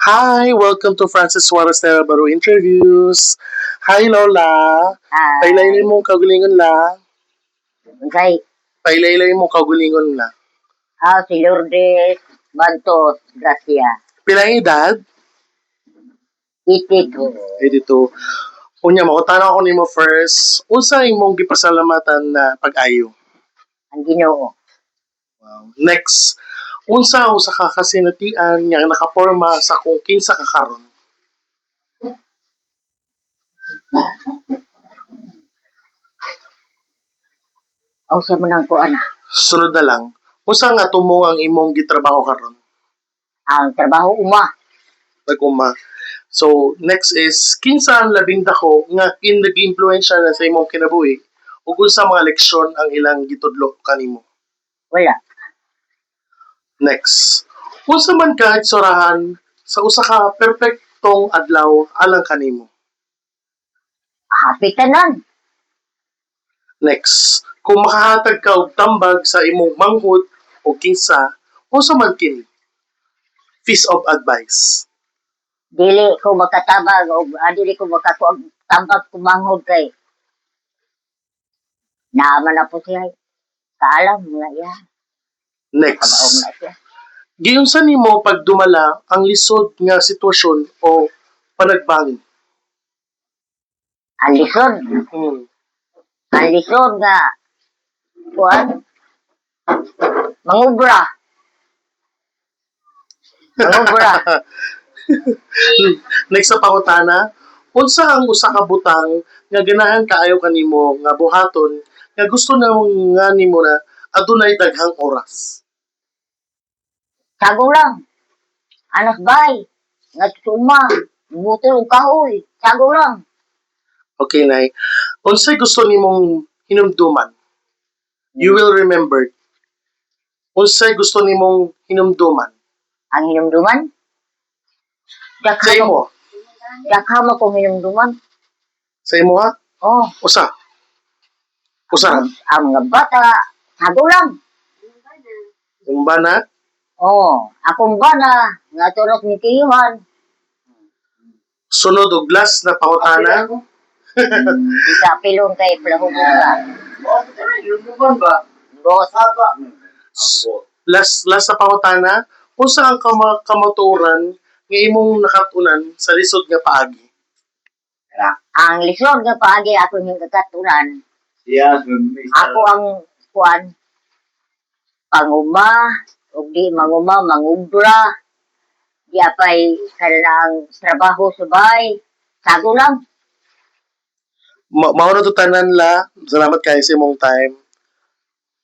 Hi, welcome to Francis Suarez Baro Interviews. Hi, Lola. Pailaylay Ay, mo kagulingon la. kay Pailaylay mo kagulingon la. si Lourdes Bantos Gracia. Pilang edad? Itik ko. Dito. Unya, makutana ko nimo first. Unsa imong gipasalamatan na pag-ayo? Ang Ginoo. Wow. Next. Unsa usa ka kasinatian nga nakaporma sa kung kinsa ka karon? Aw sa man ko ana. Sunod na lang. Unsa nga tumong ang imong gitrabaho karon? Ang trabaho uma. Nag-uma. So, next is, kinsa ang labing dako nga nag-impluensya na sa imong kinabuhi ug unsa mga leksyon ang ilang gitudlo kanimo? Wala. Next. Unsa man ka surahan sa usa ka perpektong adlaw alang kanimo? Happy tanan. Next. Kung makahatag ka og tambag sa imong manghod o kinsa, unsa man kini? Piece of advice. Dili ko makatabag o dili ko makakuag tambag kumanghod kay naaman na po siya. Kaalam na iya. Kabaog Next. na siya. Giunsa nimo pagdumala ang lisod nga sitwasyon o panagbangi? Ang lisod. Hmm. Ang lisod nga kuan mangubra. Mangubra. Next sa pangutana, unsa ang usa ka butang nga ganahan kaayo kanimo nga buhaton nga gusto na nga nimo na adunay daghang oras? Sagong lang. Anak bay. Nga tutuma. Butol og kahoy. Sagong lang. Okay, Nay. Unsay gusto nimong hinumduman? You will remember. Unsay gusto nimong hinumduman? Ang hinumduman? Sa imo? Daghama kong hinumduman. Sa imo ha? Oh, Usa? Usa ra? ang mga bata. Sagong lang. Umba na? Oh, akong bana. Nga tulog ni Tiyuhan. Sunod og last na pangutana. Di ka pilong kay Plahubuga. Boss. Last sa pangutana, unsa ang kamatuoran nga imong nakatunan sa lisod nga paagi? Ang lisod nga paagi ako yung kakatunan. Ako ang kuan panguma ug di manguma mangubra. Di apay kanang trabaho subay. Sagong lang. Mao na to tanan la. Salamat kayo sa imong time.